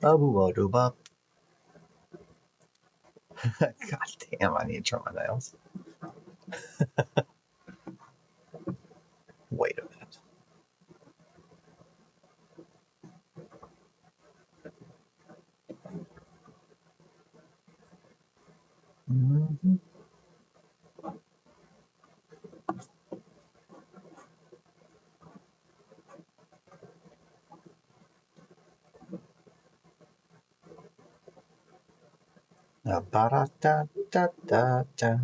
Abu Aduba. God damn, I need to trim my nails. Wait a minute. Mm-hmm. Ba-da-da-da-da-da.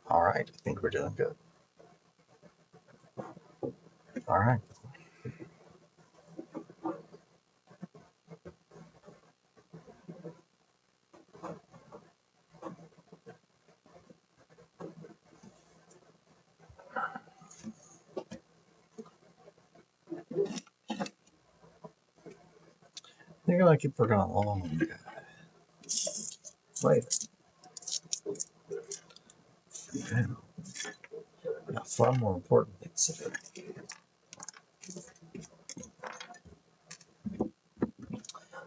All right, I think we're doing good. All right. I think I keep forgetting long. Wait. Yeah. Got far more important things to do.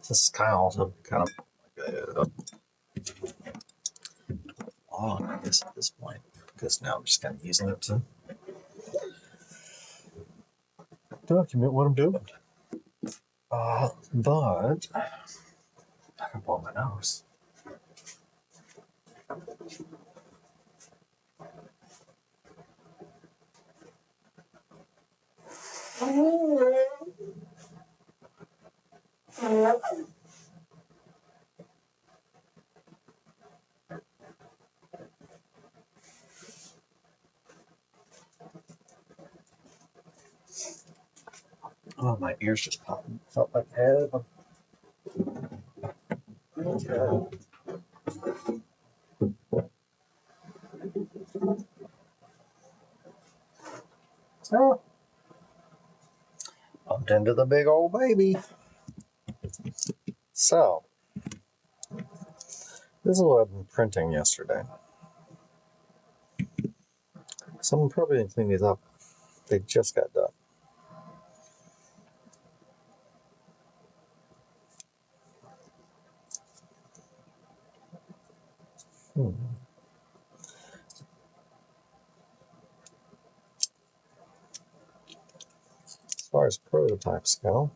This is kind of also kind of long, I guess, at this point, because now I'm just kind of using it to document what I'm doing. But I can blow my nose. Oh, my ears just popped. Felt like head. Okay. So, bumped into the big old baby. So, this is what I've been printing yesterday. Someone probably didn't clean these up. They just got done. As far as prototypes go,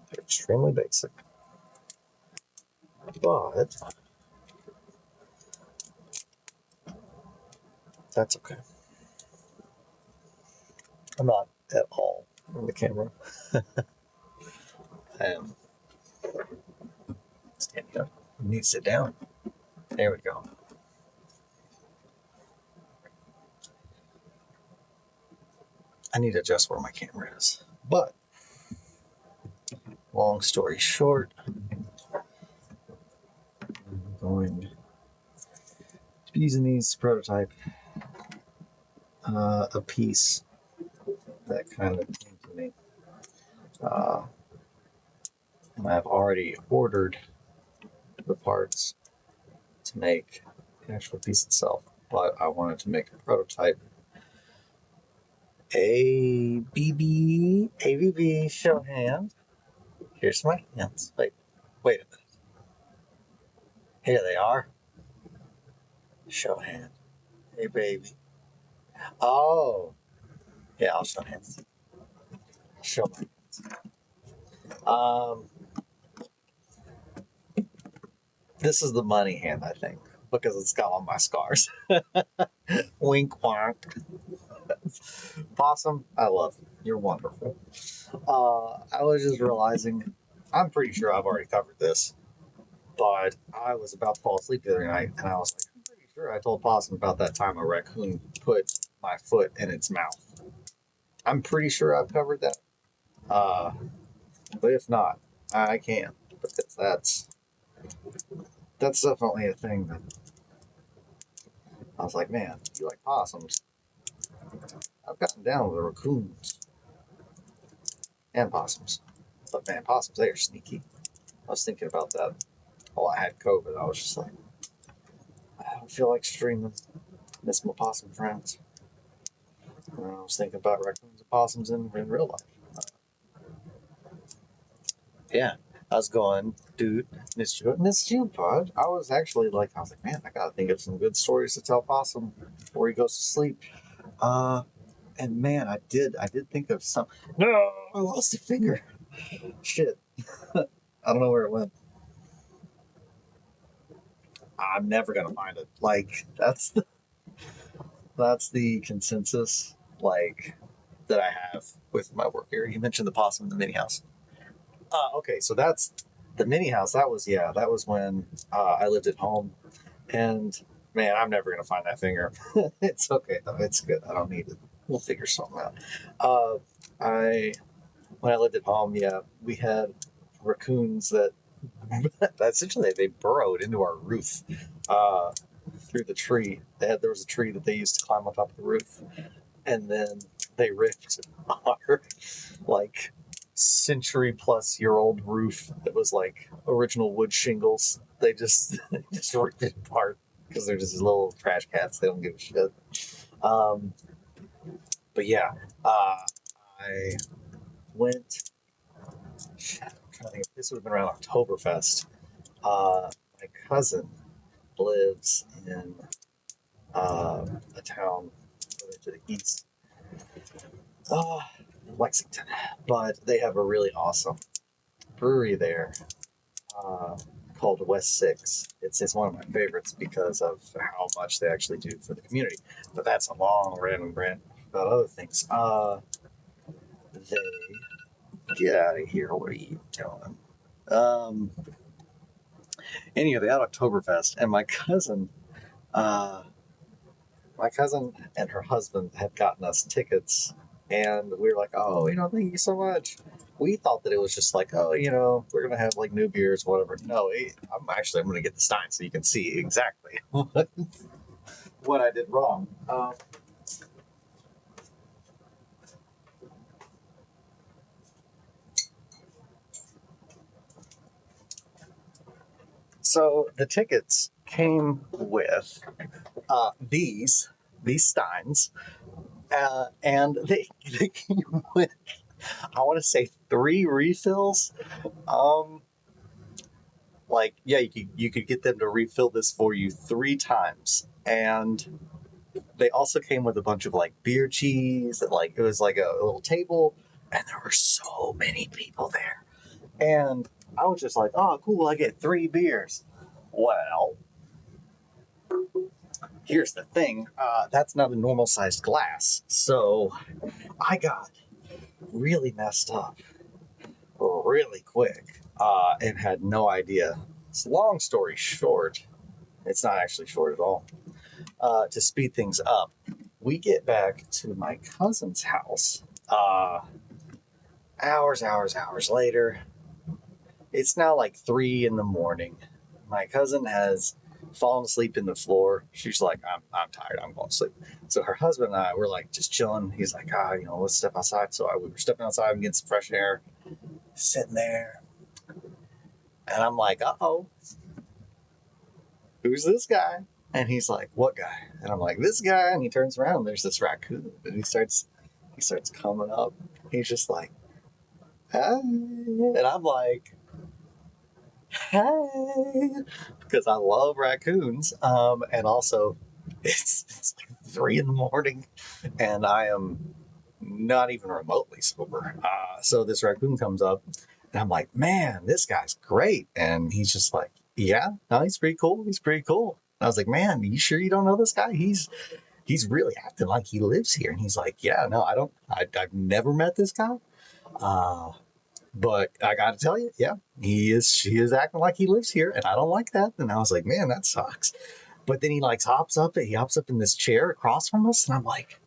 they're extremely basic. But that's okay. I'm not at all in the camera. I am standing up. You need to sit down. There we go. I need to adjust where my camera is. But, long story short, I'm going to be using these to prototype a piece that kind of came to me. I've already ordered the parts to make the actual piece itself, but I wanted to make a prototype. ABB show hand. Here's my hands. Wait a minute. Here they are. Show hand. Hey, baby. Oh, yeah, I'll show hands. Show my hands. This is the money hand, I think, because it's got all my scars. Wink, wonk. Possum, I love you. You're wonderful. I was just realizing, I'm pretty sure I've already covered this, but I was about to fall asleep the other night, and I was like, I'm pretty sure I told Possum about that time a raccoon put my foot in its mouth. I'm pretty sure I've covered that. But if not, I can, because that's definitely a thing that I was like, man, you like possums? I've gotten down with the raccoons and possums, but man, possums, they are sneaky. I was thinking about that while I had COVID. I was just like, I don't feel like streaming. Miss my possum friends. And I was thinking about raccoons and possums in real life. Yeah. I was going, dude, missed you, bud. I was actually like, I was like, man, I gotta think of some good stories to tell Possum before he goes to sleep. Uh, and man, I did think of some. No, I lost a finger. Shit. I don't know where it went. I'm never gonna find it. Like that's the consensus. Like that I have with my work here. You mentioned the possum in the mini house. Okay, so that's the mini house. That was when I lived at home, and man, I'm never gonna find that finger. It's okay though. It's good. I don't need it. We'll figure something out. Uh, I when I lived at home, yeah, we had raccoons that essentially they burrowed into our roof uh, through the tree. There was a tree that they used to climb on top of the roof, and then they ripped our like century-plus-year-old roof that was like original wood shingles. They just they just ripped it apart because they're just little trash cats. They don't give a shit. Um, but yeah, I went. Shit, I'm trying to think. This would have been around Oktoberfest. My cousin lives in a town to the east, uh, Lexington, but they have a really awesome brewery there uh, called West Six. It's one of my favorites because of how much they actually do for the community. But that's a long random rant about other things. They get out of here. What are you doing? Um, anyway, they had Oktoberfest, and uh, my cousin and her husband had gotten us tickets, and we were like, "Oh, thank you so much." We thought that it was just like, "Oh, we're gonna have like new beers, whatever." No, I'm gonna get the Stein so you can see exactly what I did wrong. So the tickets came with these Steins, and they came with I want to say 3 refills. Um, like yeah, you could get them to refill this for you 3 times, and they also came with a bunch of like beer cheese, and like it was like a little table, and there were so many people there, and I was just like, oh cool, I get 3 beers. Well, here's the thing, that's not a normal sized glass, so I got really messed up really quick, and had no idea. So long story short, it's not actually short at all. To speed things up, we get back to my cousin's house. Hours later. It's now like 3 in the morning. My cousin has fallen asleep in the floor. She's like, I'm tired. I'm going to sleep. So her husband and I were like just chilling. He's like, let's step outside. So we were stepping outside and getting some fresh air, sitting there. And I'm like, oh, who's this guy? And he's like, what guy? And I'm like, this guy. And he turns around and there's this raccoon. And he starts coming up. He's just like, hi. And I'm like, hey, because I love raccoons. And also, it's like 3 in the morning, and I am not even remotely sober. So this raccoon comes up, and I'm like, man, this guy's great. And he's just like, yeah, no, he's pretty cool. He's pretty cool. And I was like, man, you sure you don't know this guy? He's really acting like he lives here. And he's like, yeah, no, I don't. I've never met this guy. Uh, but I got to tell you, yeah, she is acting like he lives here, and I don't like that. And I was like, man, that sucks. But then he hops up in this chair across from us, and I'm like,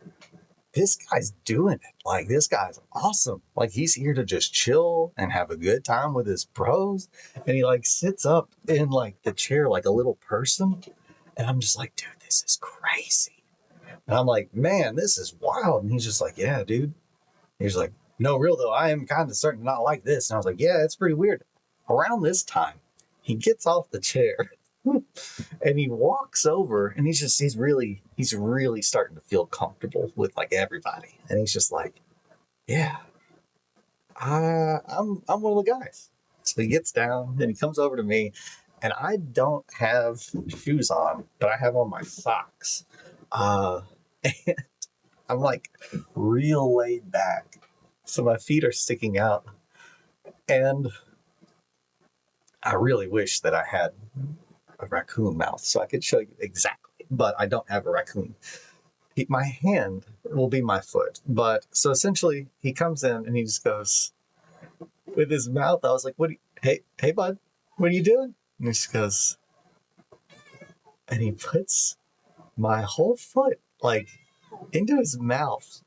this guy's doing it. Like, this guy's awesome. Like, he's here to just chill and have a good time with his bros. And he like sits up in like the chair like a little person. And I'm just like, dude, this is crazy. And I'm like, man, this is wild. And he's just like, yeah, dude. He's like, no, real though, I am kind of starting to not like this. And I was like, yeah, it's pretty weird. Around this time, he gets off the chair and he walks over, and he's really starting to feel comfortable with like everybody. And he's just like, yeah, I'm one of the guys. So he gets down and he comes over to me, and I don't have shoes on, but I have on my socks. And I'm like real laid back. So my feet are sticking out. And I really wish that I had a raccoon mouth so I could show you exactly, but I don't have a raccoon. My hand will be my foot. But so essentially, he comes in and he just goes with his mouth. I was like, hey, bud, what are you doing? And he just goes, and he puts my whole foot like into his mouth.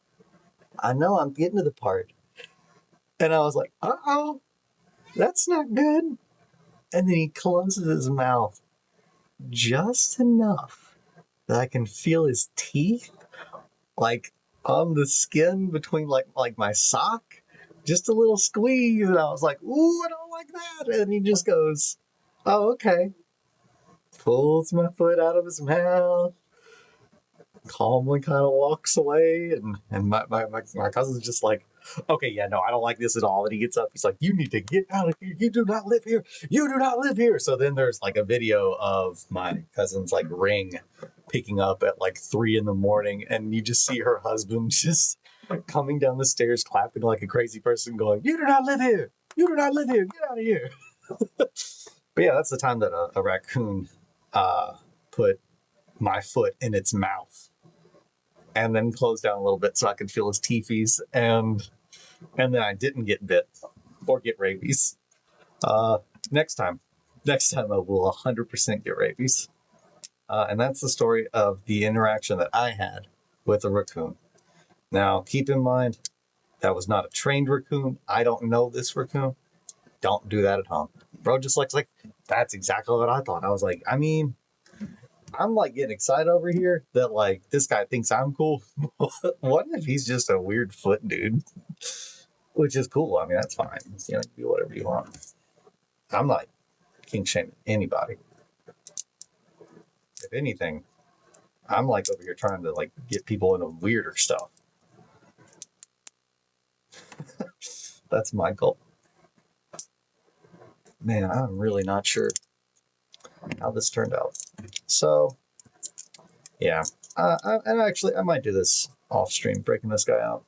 I know I'm getting to the part. And I was like, uh-oh, that's not good. And then he closes his mouth just enough that I can feel his teeth like on the skin between like my sock. Just a little squeeze. And I was like, ooh, I don't like that. And he just goes, oh, okay. Pulls my foot out of his mouth, calmly kind of walks away, and my cousin's just like, okay, yeah, no, I don't like this at all. And he gets up, he's like, you need to get out of here. You do not live here. You do not live here. So then there's like a video of my cousin's like ring picking up at like 3 a.m, and you just see her husband just coming down the stairs clapping like a crazy person going, you do not live here. You do not live here. Get out of here. But yeah, that's the time that a raccoon put my foot in its mouth and then closed down a little bit so I could feel his teethies, and then I didn't get bit or get rabies. Next time I will 100% get rabies. And that's the story of the interaction that I had with a raccoon. Now, keep in mind, that was not a trained raccoon. I don't know this raccoon. Don't do that at home. Bro just looks like, that's exactly what I thought. I was like, I mean, I'm like getting excited over here that like this guy thinks I'm cool. What if he's just a weird foot dude? Which is cool. I mean, that's fine. You know, do whatever you want. I'm not king shaming anybody. If anything, I'm like over here trying to like get people into weirder stuff. That's my goal. Man, I'm really not sure how this turned out. So, yeah, and actually, I might do this off stream, breaking this guy out.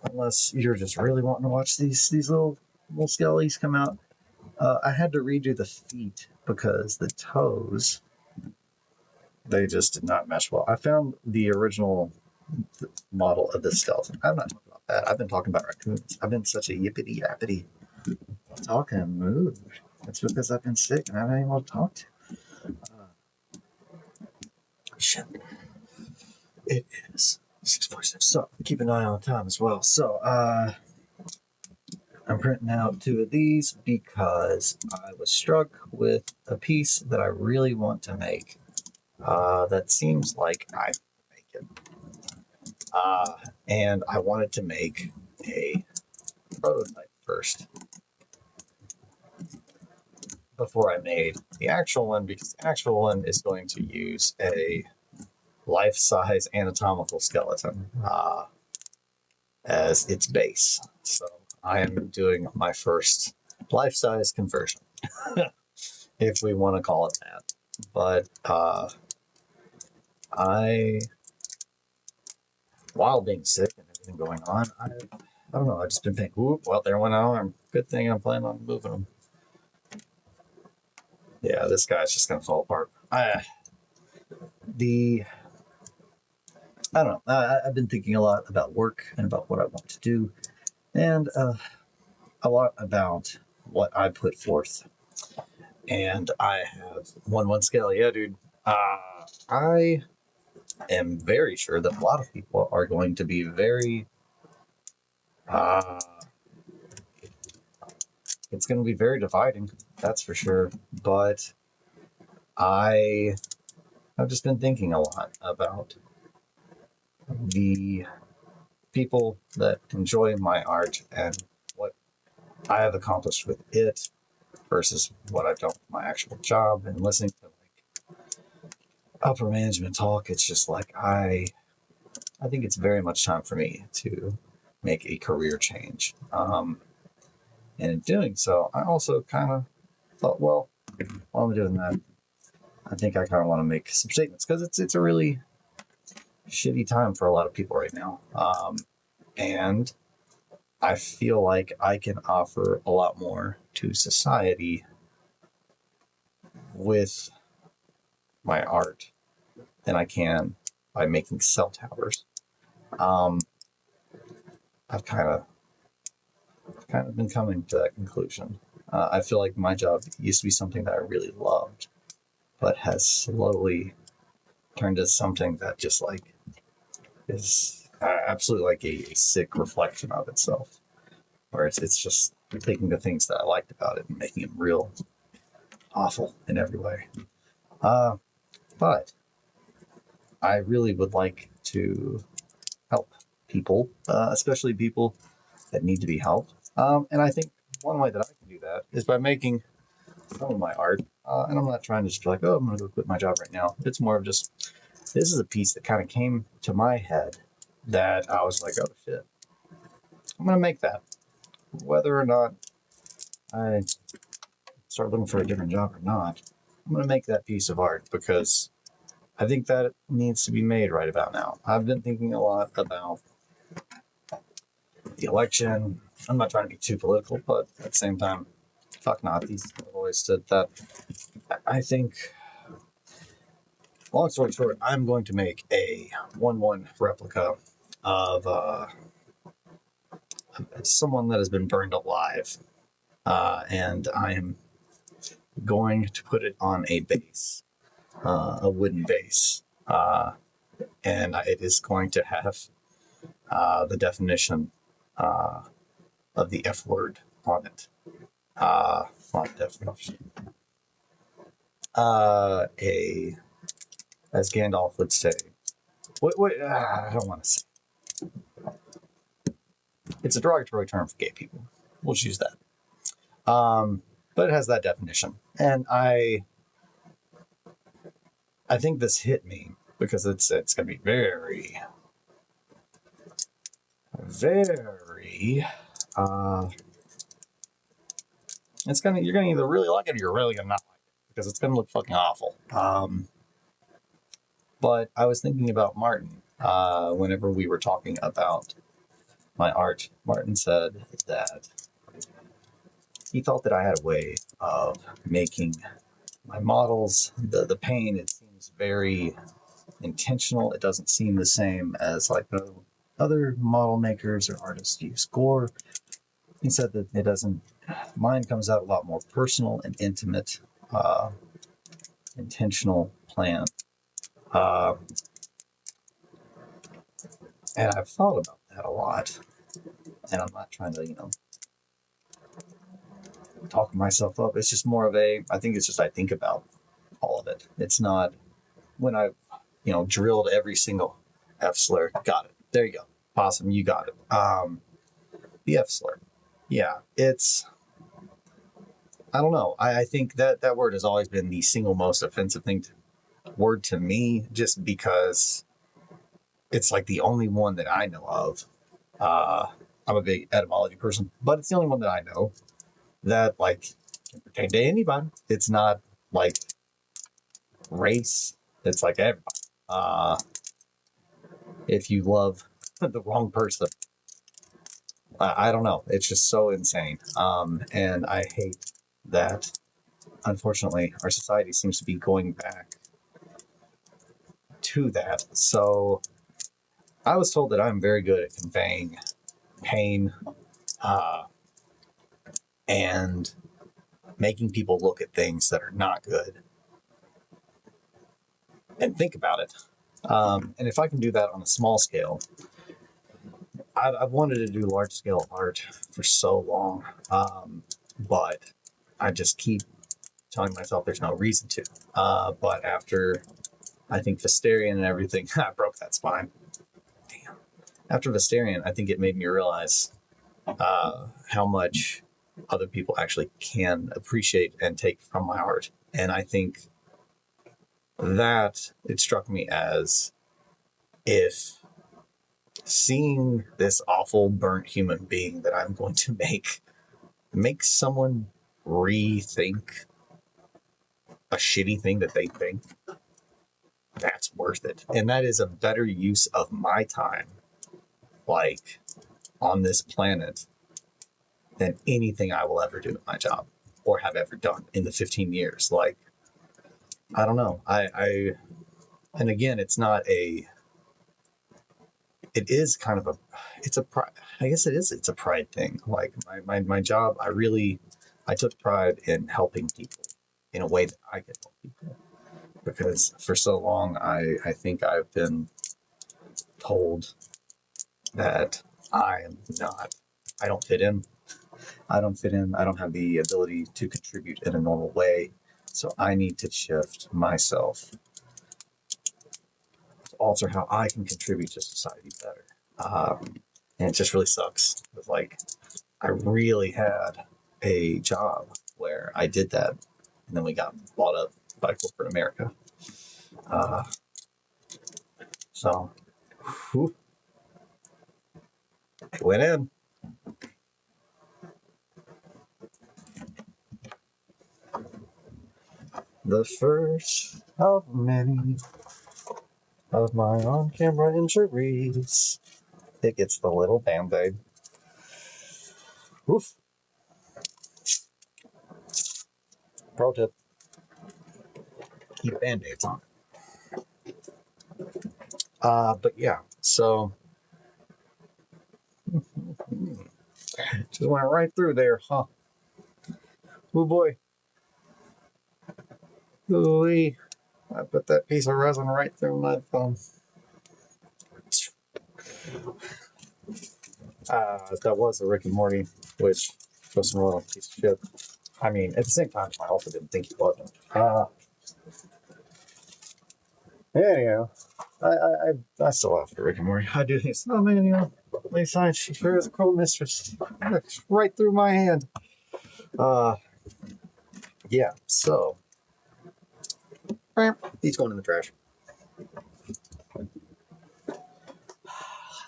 Unless you're just really wanting to watch these little skellies come out. I had to redo the feet because the toes, they just did not mesh well. I found the original model of this skeleton. I'm not talking about that. I've been talking about raccoons. I've been such a yippity yappity talking mood. That's because I've been sick and I haven't been able to talk to. Shit. It is 6:46. So keep an eye on time as well. So I'm printing out 2 of these because I was struck with a piece that I really want to make. That seems like I can make it. And I wanted to make a prototype first before I made the actual one, because the actual one is going to use a life-size anatomical skeleton as its base. So I am doing my first life-size conversion, if we want to call it that. But while being sick and everything going on, I don't know, I've just been thinking, ooh, well, there went an arm. Good thing I'm planning on moving them. Yeah, this guy's just going to fall apart. I don't know. I've been thinking a lot about work and about what I want to do, and a lot about what I put forth. And I have one scale. Yeah, dude. I am very sure that a lot of people are going to be very. It's going to be very dividing, that's for sure. But I've just been thinking a lot about the people that enjoy my art and what I have accomplished with it versus what I've done with my actual job. And listening to like upper management talk, it's just like I think it's very much time for me to make a career change. And in doing so, I also kind of thought, well, while I'm doing that, I think I kind of want to make some statements because it's a really shitty time for a lot of people right now. And I feel like I can offer a lot more to society with my art than I can by making cell towers. Um, I've kind of been coming to that conclusion. I feel like my job used to be something that I really loved, but has slowly turned into something that just like is absolutely like a sick reflection of itself, where it's just taking the things that I liked about it and making them real awful in every way. Uh, but I really would like to help people, especially people that need to be helped. And I think one way that I can do that is by making some of my art. And I'm not trying to just be like, oh, I'm going to go quit my job right now. It's more of just, this is a piece that kind of came to my head that I was like, oh shit, I'm going to make that. Whether or not I start looking for a different job or not, I'm going to make that piece of art because I think that it needs to be made right about now. I've been thinking a lot about the election. I'm not trying to be too political, but at the same time, fuck Nazis. I've always said that. I think, long story short, I'm going to make a 1-1 replica of someone that has been burned alive. And I am going to put it on a base, a wooden base. And it is going to have the definition of the F word on it. Not definition. As Gandalf would say, what I don't want to say. It's a derogatory term for gay people. We'll just use that. But it has that definition. And I think this hit me because it's going to be very, very, you're gonna either really like it or you're really gonna not like it because it's gonna look fucking awful. But I was thinking about Martin whenever we were talking about my art. Martin said that he thought that I had a way of making my models, the pain, it seems very intentional. It doesn't seem the same as like other model makers or artists use gore. He said that it doesn't, mine comes out a lot more personal and intimate, intentional, planned. And I've thought about that a lot. And I'm not trying to, talk myself up. It's just more of I think it's just I think about all of it. It's not when I've, drilled every single F slur. Got it. There you go. Awesome. You got it. The F slur. Yeah, I don't know. I think that word has always been the single most offensive word to me, just because it's like the only one that I know of. I'm a big etymology person, but it's the only one that I know that like can pertain to anybody. It's not like race. It's like everybody. If you love the wrong person, I don't know. It's just so insane. And I hate that, unfortunately, our society seems to be going back to that. So I was told that I'm very good at conveying pain and making people look at things that are not good and think about it. And if I can do that on a small scale, I've wanted to do large scale art for so long, but I just keep telling myself there's no reason to. But after, I think, Visterion and everything, I broke that spine. Damn. After Visterion, I think it made me realize how much other people actually can appreciate and take from my art. And I think that it struck me as if seeing this awful burnt human being that I'm going to make makes someone rethink a shitty thing that they think, that's worth it. And that is a better use of my time, like on this planet, than anything I will ever do in my job or have ever done in the 15 years. Like, I don't know. And again, it's not a, it is kind of a, it's a, I guess it is, it's a pride thing. Like my job, I took pride in helping people in a way that I could help people. Because for so long, I think I've been told that I don't fit in. I don't fit in. I don't have the ability to contribute in a normal way. So I need to shift myself to alter how I can contribute to society better. And it just really sucks. It's like, I really had a job where I did that, and then we got bought up by corporate America. So, whew, it went in. The first of many of my on-camera injuries. It gets the little band-aid. Oof. Pro tip: keep band-aids on. But yeah, so just went right through there, huh? Oh boy. Ooh-wee. I put that piece of resin right through my thumb. That was a Rick and Morty, which was a real piece of shit. I mean, at the same time, I also didn't think he was. Anyhow, I still love Rick and Morty. I do think, oh man, Lady Science, she sure is a cool mistress. Right through my hand. Yeah, so he's going in the trash.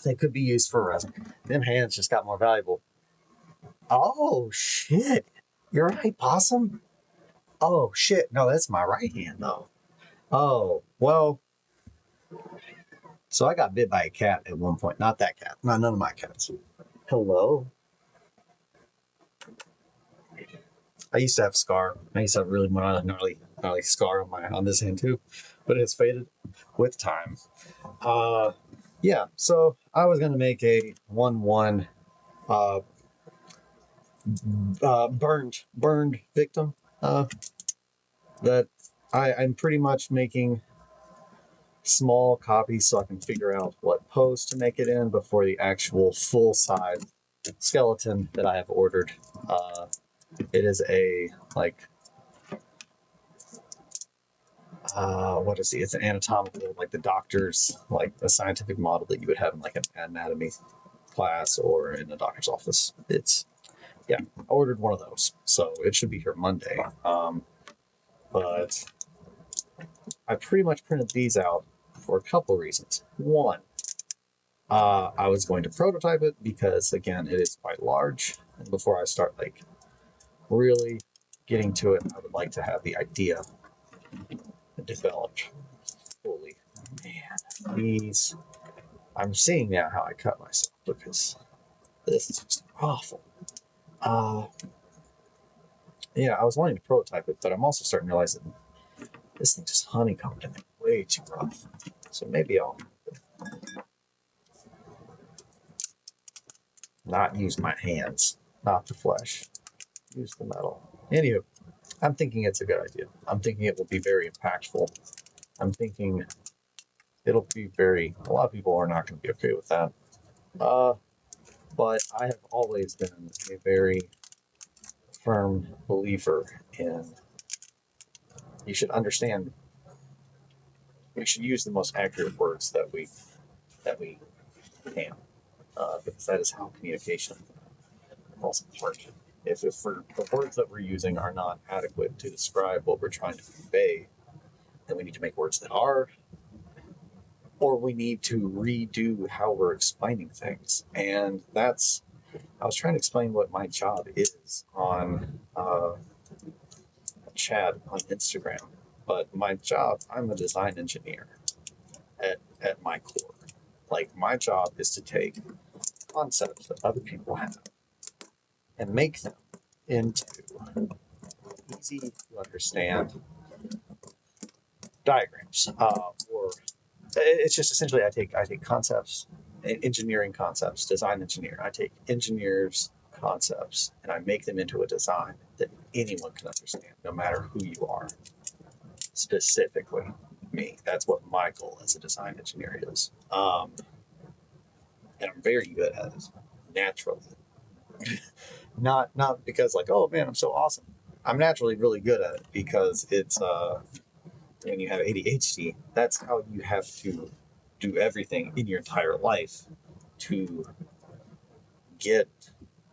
They could be used for resin. Them hands just got more valuable. Oh shit! You're right, Possum. Oh shit! No, that's my right hand though. Oh well. So I got bit by a cat at one point. Not that cat. Not none of my cats. Hello. I used to have a scar. I used to have a really gnarly scar on this hand too, but it's faded with time. Yeah. So I was gonna make a 1-1 burned victim. That I'm pretty much making small copies so I can figure out what pose to make it in before the actual full size skeleton that I have ordered. It is a what is it? It's an anatomical, like the doctor's, like a scientific model that you would have in like an anatomy class or in a doctor's office. I ordered one of those, so it should be here Monday. But I pretty much printed these out for a couple reasons. One, I was going to prototype it because, again, it is quite large. And before I start really getting to it, I would like to have the idea developed fully. Man, these, I'm seeing now how I cut myself because this is just awful. Yeah, I was wanting to prototype it, but I'm also starting to realize that this thing just honeycombed in it way too rough. So maybe I'll not use my hands, not the flesh, use the metal. Anywho, I'm thinking it's a good idea. I'm thinking it will be very impactful. I'm thinking it'll be a lot of people are not going to be okay with that. But I have always been a very firm believer in, you should understand, we should use the most accurate words that we can, because that is how communication falls apart. If the words that we're using are not adequate to describe what we're trying to convey, then we need to make words that are, or we need to redo how we're explaining things. And that's I was trying to explain what my job is on chat on Instagram, but my job, I'm a design engineer at my core. Like, my job is to take concepts that other people have and make them into easy to understand diagrams, or it's just essentially I take concepts, engineering concepts, design engineer. I take engineers' concepts and I make them into a design that anyone can understand, no matter who you are. Specifically, me. That's what my goal as a design engineer is, and I'm very good at it naturally. Not because like, oh man, I'm so awesome. I'm naturally really good at it because it's when you have ADHD, that's how you have to do everything in your entire life to get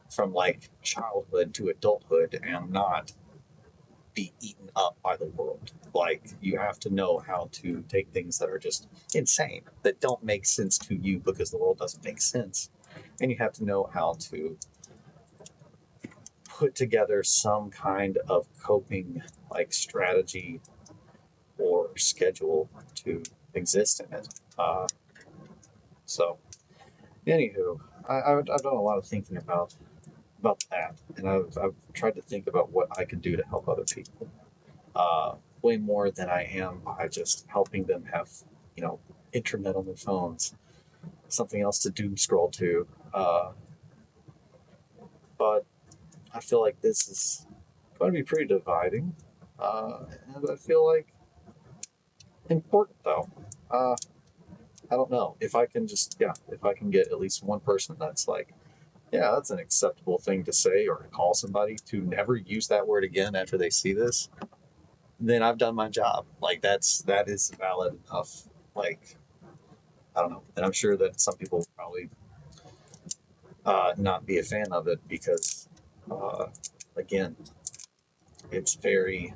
from like childhood to adulthood and not be eaten up by the world. Like, you have to know how to take things that are just insane, that don't make sense to you because the world doesn't make sense. And you have to know how to put together some kind of coping like strategy or schedule to exist in it. So, anywho, I've done a lot of thinking about that, and I've tried to think about what I can do to help other people. Way more than I am by just helping them have, internet on their phones, something else to doom scroll to. But I feel like this is going to be pretty dividing, and I feel like important though. Uh, I don't know if I can if I can get at least one person that's like, yeah, that's an acceptable thing to say or to call somebody to never use that word again after they see this, then I've done my job. Like, that is valid enough. Like, I don't know, and I'm sure that some people will probably not be a fan of it because, again, it's very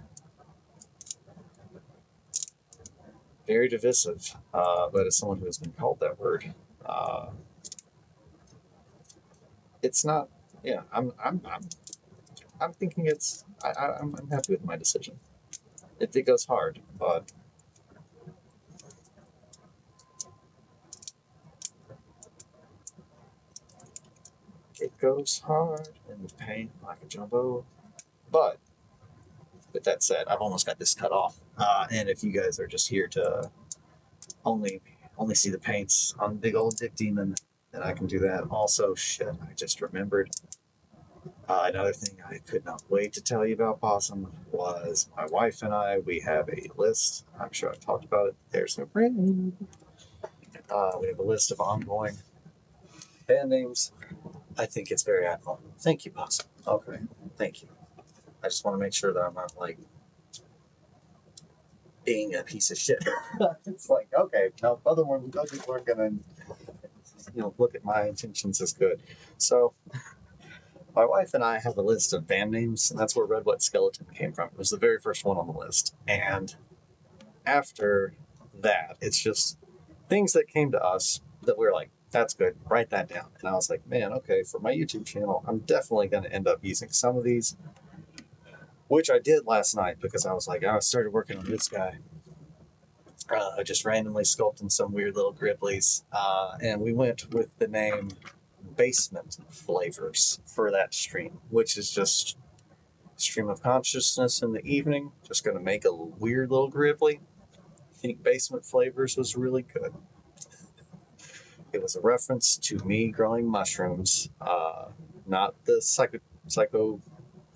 very divisive. But as someone who has been called that word, uh, it's not. Yeah, I'm thinking I'm happy with my decision. It goes hard, but it goes hard in the paint like a jumbo. But with that said, I've almost got this cut off. And if you guys are just here to only only see the paints on big old Dick Demon, then I can do that. Also, shit, I just remembered. Another thing I could not wait to tell you about Possum was my wife and I. We have a list. I'm sure I've talked about it. There's no rain. We have a list of ongoing band names. I think it's very admirable. Thank you, Possum. Okay, thank you. I just want to make sure that I'm not like being a piece of shit. It's like, okay, no, other people aren't gonna, look at my intentions as good. So my wife and I have a list of band names, and that's where Red Wet Skeleton came from. It was the very first one on the list. And after that, it's just things that came to us that we were like, that's good, write that down. And I was like, man, okay, for my YouTube channel, I'm definitely going to end up using some of these, which I did last night because I was like, I started working on this guy. Just randomly sculpting some weird little Griblies. And we went with the name Basement Flavors for that stream, which is just stream of consciousness in the evening. Just going to make a weird little Gribbly. I think Basement Flavors was really good. It was a reference to me growing mushrooms, not the psycho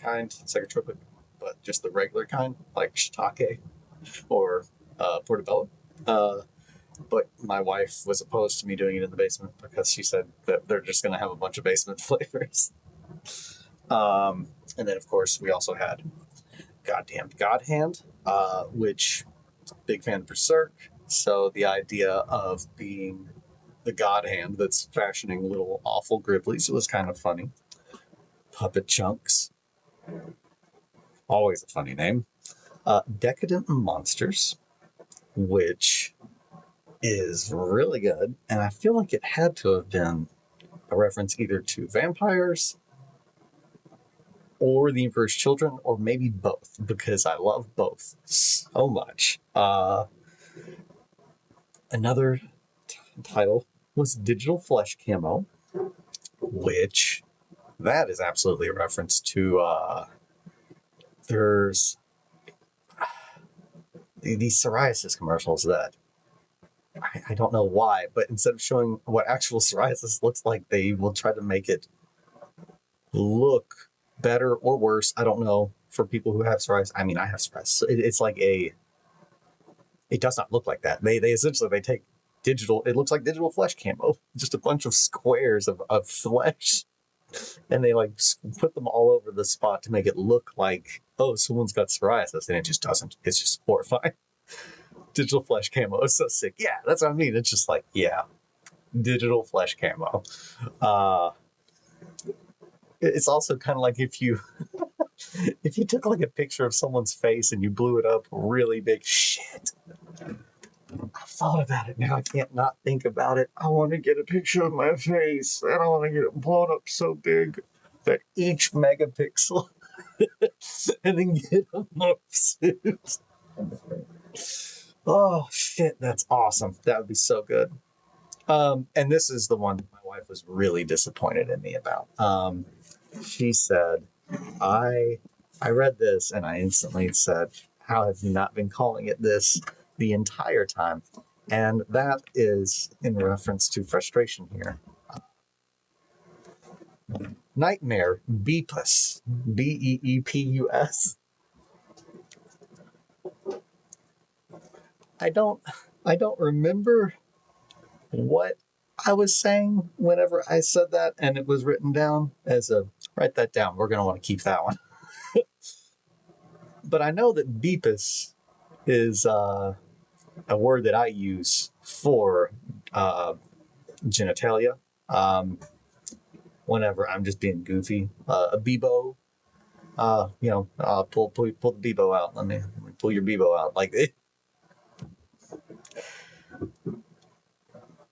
kind, psychotropic, but just the regular kind, like shiitake or portobello. But my wife was opposed to me doing it in the basement because she said that they're just going to have a bunch of basement flavors. And then, of course, we also had Goddamned God Hand, which, big fan of Berserk. So the idea of being the God Hand that's fashioning little awful Griblies was kind of funny. Puppet Chunks, always a funny name. Decadent Monsters, which is really good, and I feel like it had to have been a reference either to vampires or the Emperor's Children, or maybe both, because I love both so much. Another title was Digital Flesh Camo, which that is absolutely a reference to there's these psoriasis commercials that I don't know why, but instead of showing what actual psoriasis looks like, they will try to make it look better or worse. I don't know, for people who have psoriasis. I mean, I have psoriasis. So it's like it does not look like that. They essentially take digital, it looks like digital flesh camo, just a bunch of squares of flesh, and they like put them all over the spot to make it look like, oh, someone's got psoriasis, and it just doesn't. It's just horrifying. Digital flesh camo is so sick. Yeah, that's what I mean. It's just like, yeah, digital flesh camo. It's also kind of like if you took like a picture of someone's face and you blew it up really big. Shit, I've thought about it now. I can't not think about it. I want to get a picture of my face, and I want to get it blown up so big that each megapixel, and then get a morph suit. Oh shit, that's awesome. That would be so good. And this is the one my wife was really disappointed in me about. She said, I read this and I instantly said, how have you not been calling it this the entire time? And that is in reference to frustration here. Nightmare Beepus. Beepus. I don't remember what I was saying whenever I said that, and it was written down as a, write that down. We're going to want to keep that one. But I know that beepus is a word that I use for genitalia. Whenever I'm just being goofy, a bebo, pull the bebo out. Let me pull your bebo out, like it.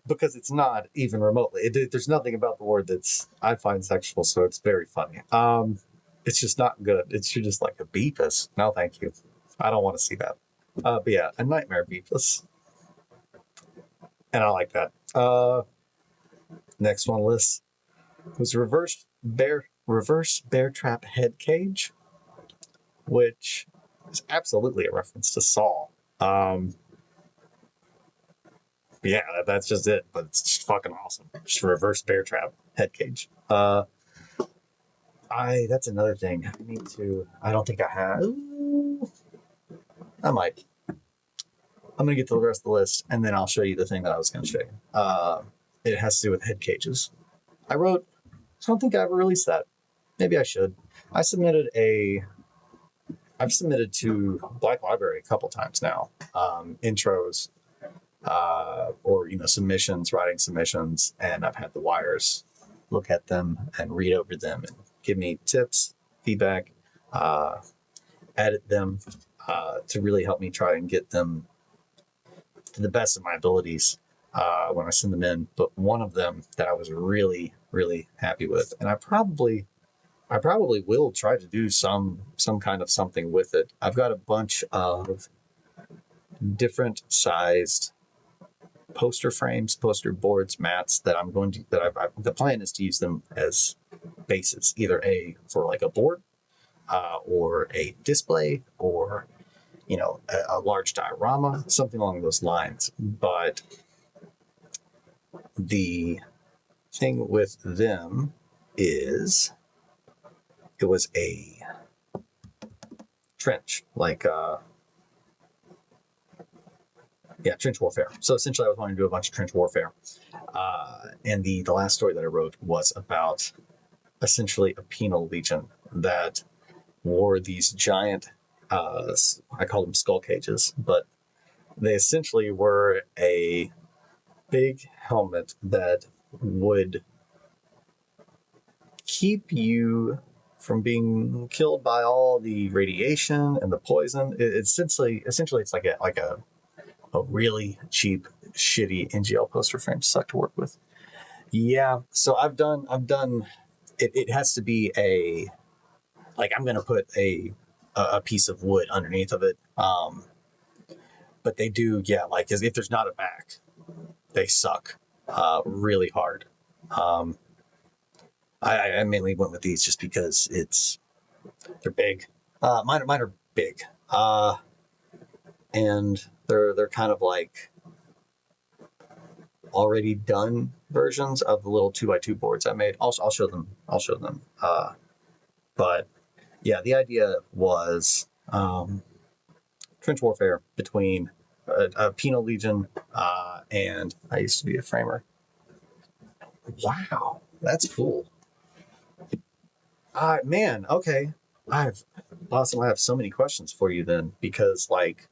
Because it's not even remotely. There's nothing about the word that's I find sexual, so it's very funny. It's just not good. It's just like a beepus. No, thank you. I don't want to see that. But yeah, a nightmare beepus, and I like that. Next one list was reverse bear trap head cage, which is absolutely a reference to Saw. Yeah, that's just it. But it's just fucking awesome. Just reverse bear trap head cage. That's another thing. I don't think I have. I might. I'm gonna get to the rest of the list, and then I'll show you the thing that I was gonna show you. It has to do with head cages. I don't think I ever released that. Maybe I should. I've submitted to Black Library a couple times now. Intros. Or submissions, writing submissions, and I've had the wires look at them and read over them and give me tips, feedback, edit them to really help me try and get them to the best of my abilities when I send them in. But one of them that I was really, really happy with, and I probably will try to do some kind of something with it. I've got a bunch of different sized poster frames, poster boards, mats that I'm going to, the plan is to use them as bases, either for like a board or a display, or a large diorama, something along those lines. But the thing with them is it was a trench, like trench warfare. So essentially I was wanting to do a bunch of trench warfare. And the last story that I wrote was about essentially a penal legion that wore these giant, I call them skull cages, but they essentially were a big helmet that would keep you from being killed by all the radiation and the poison. Essentially it's like a really cheap, shitty NGL poster frame suck to work with. Yeah. So I've done it has to be like I'm gonna put a piece of wood underneath of it. But they do, yeah, like if there's not a back, they suck really hard. Um, I mainly went with these just because they're big. Mine are big, and they're kind of like already done versions of the little 2x2 boards I made. I'll show them. I'll show them. But yeah, the idea was trench warfare between a penal legion and I used to be a framer. Wow, that's cool. Man, okay. I've Awesome. I have so many questions for you then because like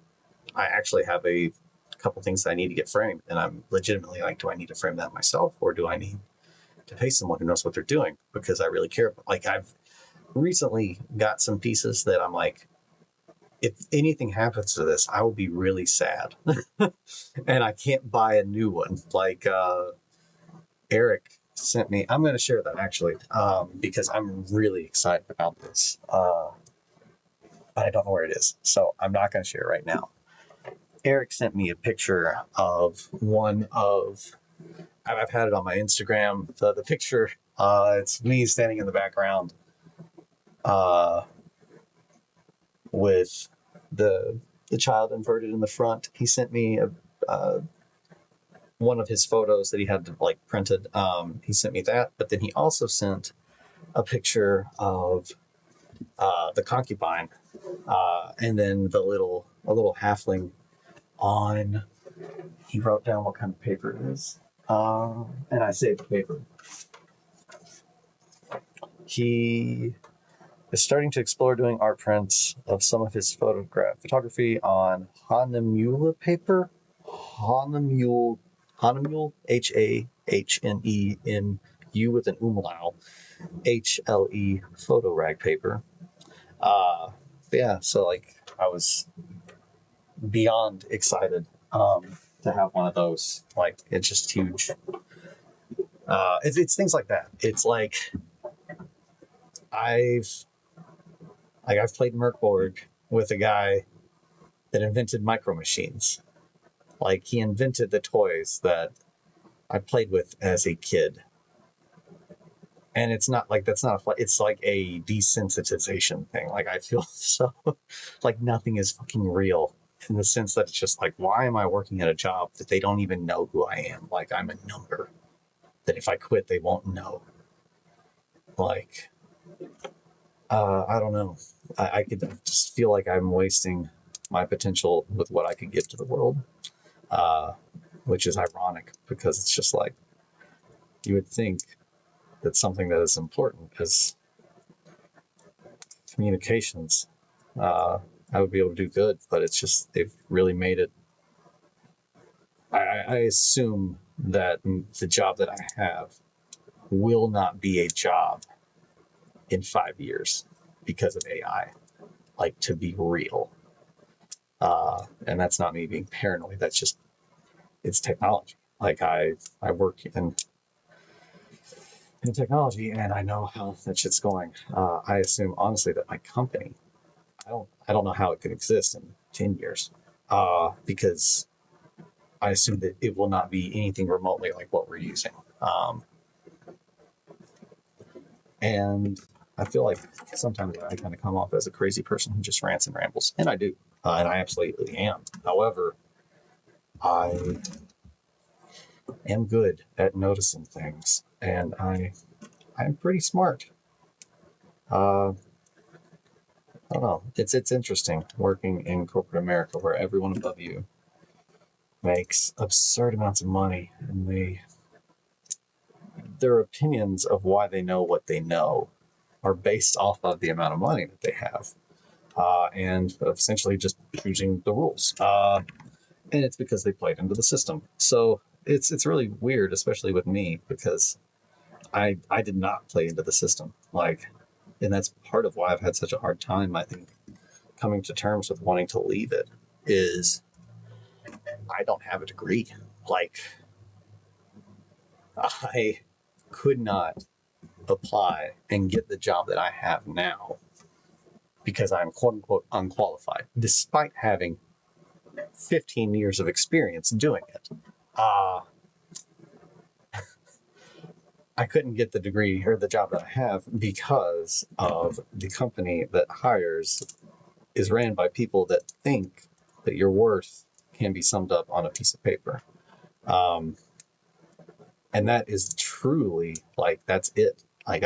I actually have a couple things that I need to get framed, and I'm legitimately like, do I need to frame that myself, or do I need to pay someone who knows what they're doing? Because I really care. Like I've recently got some pieces that I'm like, if anything happens to this, I will be really sad, and I can't buy a new one. Like Eric sent me. I'm going to share that actually because I'm really excited about this. But I don't know where it is, so I'm not going to share it right now. Eric sent me a picture of one of. I've had it on my Instagram. The picture, it's me standing in the background, uh, with the the child inverted in the front. He sent me one of his photos that he had like printed. He sent me that, but then he also sent a picture of the concubine, and then a little halfling on. He wrote down what kind of paper it is, and I saved the paper. He is starting to explore doing art prints of some of his photography on Hahnemühle paper. Hahnemühle, HAHNENU with an umlau, HLE photo rag paper. Uh, yeah, so like I was beyond excited to have one of those. Like it's just huge. It's things like that. It's like I've I've played Merkborg with a guy that invented micro machines. Like he invented the toys that I played with as a kid. And it's not like that's not a it's like a desensitization thing. Like I feel so like nothing is fucking real in the sense that it's just like, why am I working at a job that they don't even know who I am? Like I'm a number that if I quit, they won't know. Like, I don't know. I could just feel like I'm wasting my potential with what I could give to the world, uh, which is ironic because it's just like you would think that something that is important as communications, I would be able to do good, but it's just they've really made it. I assume that the job that I have will not be a job in 5 years because of AI. Like to be real, and that's not me being paranoid. That's just it's technology. Like I work in technology, and I know how that shit's going. I assume honestly that my company, I don't know how it could exist in 10 years, because I assume that it will not be anything remotely like what we're using. And I feel like sometimes I kind of come off as a crazy person who just rants and rambles, and I do, and I absolutely am. However, I am good at noticing things, and I'm pretty smart. Uh, I don't know. It's interesting working in corporate America where everyone above you makes absurd amounts of money, and their opinions of why they know what they know are based off of the amount of money that they have, and essentially just choosing the rules. And it's because they played into the system. So it's really weird, especially with me, because I did not play into the system. Like, and that's part of why I've had such a hard time, I think, coming to terms with wanting to leave it is I don't have a degree. Like I could not apply and get the job that I have now because I'm quote unquote unqualified, despite having 15 years of experience doing it. I couldn't get the degree or the job that I have because of the company that hires is ran by people that think that your worth can be summed up on a piece of paper. And that is truly like, that's it. Like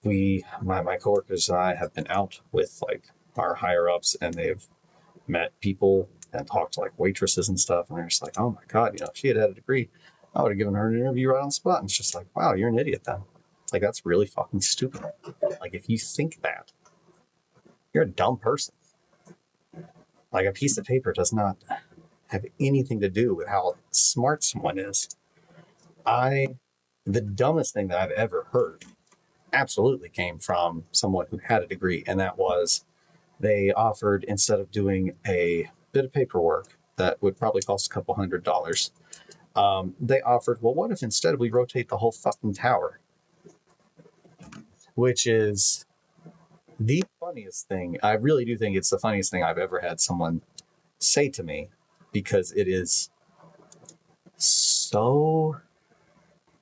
my coworkers and I have been out with like our higher ups, and they've met people and talked to like waitresses and stuff. And they're just like, oh my God, if she had had a degree, I would have given her an interview right on the spot. And it's just like, wow, you're an idiot then. Like, that's really fucking stupid. Like, if you think that, you're a dumb person. Like, a piece of paper does not have anything to do with how smart someone is. The dumbest thing that I've ever heard absolutely came from someone who had a degree, and that was they offered, instead of doing a bit of paperwork that would probably cost a couple $100, they offered, well, what if instead we rotate the whole fucking tower? Which is the funniest thing. I really do think it's the funniest thing I've ever had someone say to me, because it is so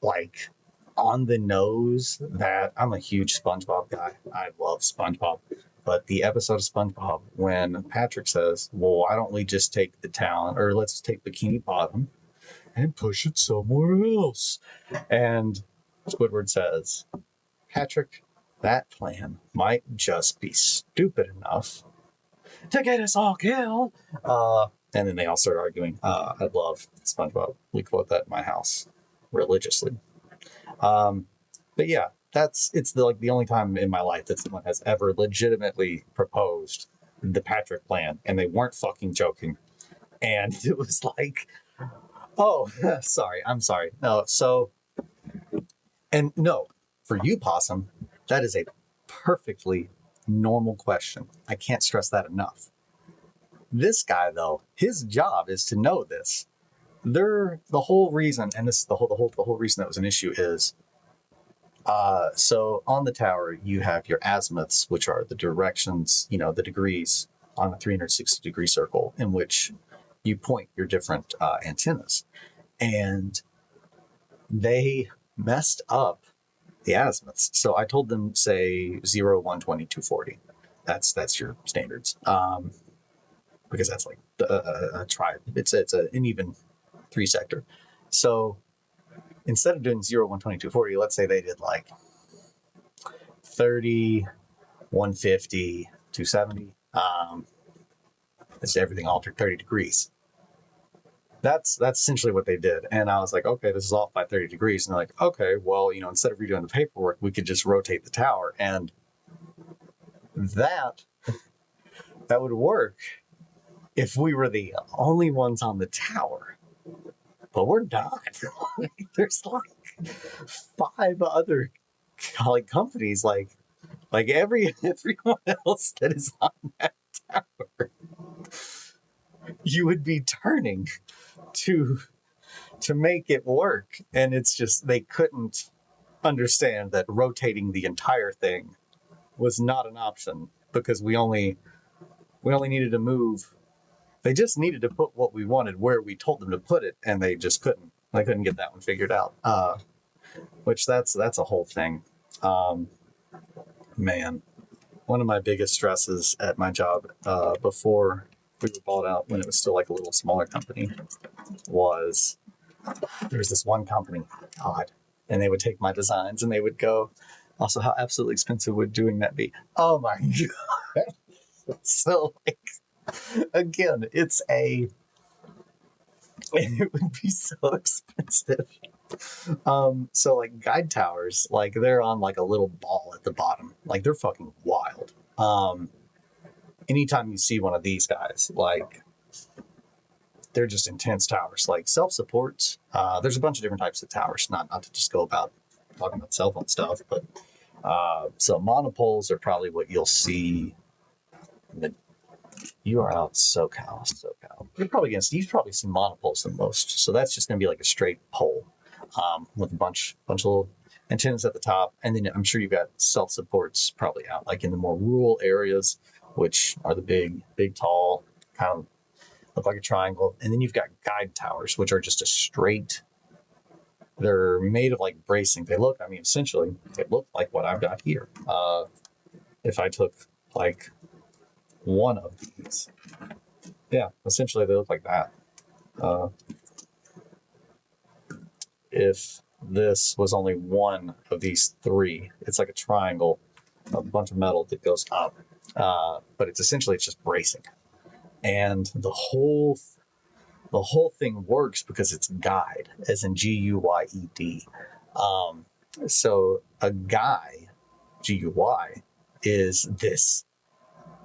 like on the nose that I'm a huge SpongeBob guy. I love SpongeBob. But the episode of SpongeBob when Patrick says, well, why don't we just take the town, or let's take Bikini Bottom and push it somewhere else? And Squidward says, Patrick, that plan might just be stupid enough to get us all killed. And then they all start arguing. I love SpongeBob. We quote that in my house religiously. But yeah, it's the only time in my life that someone has ever legitimately proposed the Patrick plan, and they weren't fucking joking. And it was like, oh, I'm sorry. No, for you, Possum, that is a perfectly normal question. I can't stress that enough. This guy, though, his job is to know this. The whole reason, and this is the whole reason that was an issue is, so on the tower you have your azimuths, which are the directions, the degrees on a 360-degree circle in which you point your different antennas, and they messed up the azimuths. So I told them, say 0, 120, 240. That's your standards, because that's like a tribe. It's an even 3-sector. So instead of doing 0, 120, 240, let's say they did like 30, 150, 270. It's everything altered 30 degrees. That's essentially what they did. And I was like, okay, this is off by 30 degrees. And they're like, okay, well, instead of redoing the paperwork, we could just rotate the tower. And that would work if we were the only ones on the tower. But we're not. There's like 5 other companies, like everyone else that is on that tower. You would be turning to make it work, and it's just they couldn't understand that rotating the entire thing was not an option, because we only needed to move. They just needed to put what we wanted where we told them to put it, and they just couldn't. They couldn't get that one figured out. Which that's a whole thing. Man, one of my biggest stresses at my job before we were bought out, when it was still like a little smaller company, was there was this one company, God, and they would take my designs and they would go, also, how absolutely expensive would doing that be? Oh my God. So again, it would be so expensive. So like guide towers, like they're on like a little ball at the bottom, like they're fucking wild. Anytime you see one of these guys, like they're just intense towers, like self-supports. There's a bunch of different types of towers, not to just go about talking about cell phone stuff, but so monopoles are probably what you'll see. You are out SoCal. You've probably seen monopoles the most. So that's just going to be like a straight pole. with a bunch of little antennas at the top, and then I'm sure you've got self supports probably out like in the more rural areas, which are the big, tall, kind of look like a triangle, and then you've got guide towers, which are just a straight. They're made of like bracing. Essentially, they look like what I've got here. If I took like one of these, yeah, essentially they look like that. If this was only one of these three, it's like a triangle, a bunch of metal that goes up, but it's just bracing, and the whole thing works because it's guide, as in GUYED. So a guy, GUY, is this.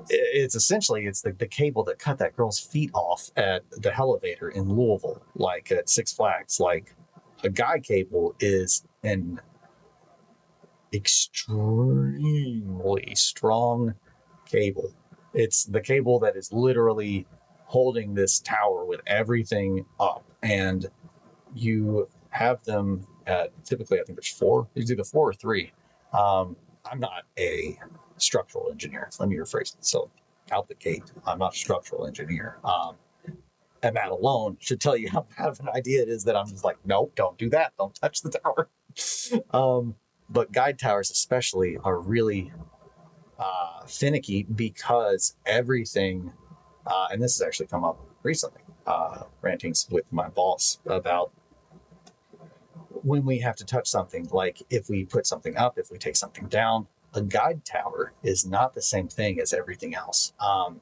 It's essentially the cable that cut that girl's feet off at the elevator in Louisville, like at Six Flags. Like a guy cable is an extremely strong cable. It's the cable that is literally holding this tower with everything up, and you have them at typically, I think it's four. It's either 4 or 3. I'm not a structural engineer. Let me rephrase it. So out the gate, I'm not a structural engineer. And that alone should tell you how bad of an idea it is that I'm just like, nope, don't do that. Don't touch the tower. But guide towers especially are really finicky because everything, and this has actually come up recently, rantings with my boss about when we have to touch something, like if we put something up, if we take something down, a guide tower is not the same thing as everything else.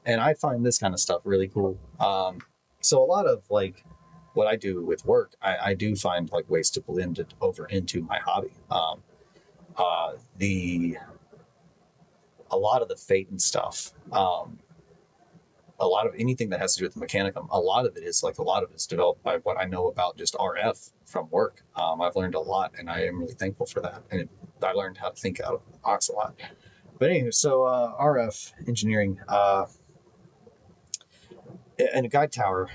And I find this kind of stuff really cool. So a lot of like what I do with work, I do find like ways to blend it over into my hobby. A lot of the Phaeton stuff, a lot of anything that has to do with the Mechanicum, a lot of it is developed by what I know about just RF from work. I've learned a lot, and I am really thankful for that. And I learned how to think out of the box a lot. But anyway, so RF engineering, and a guide tower,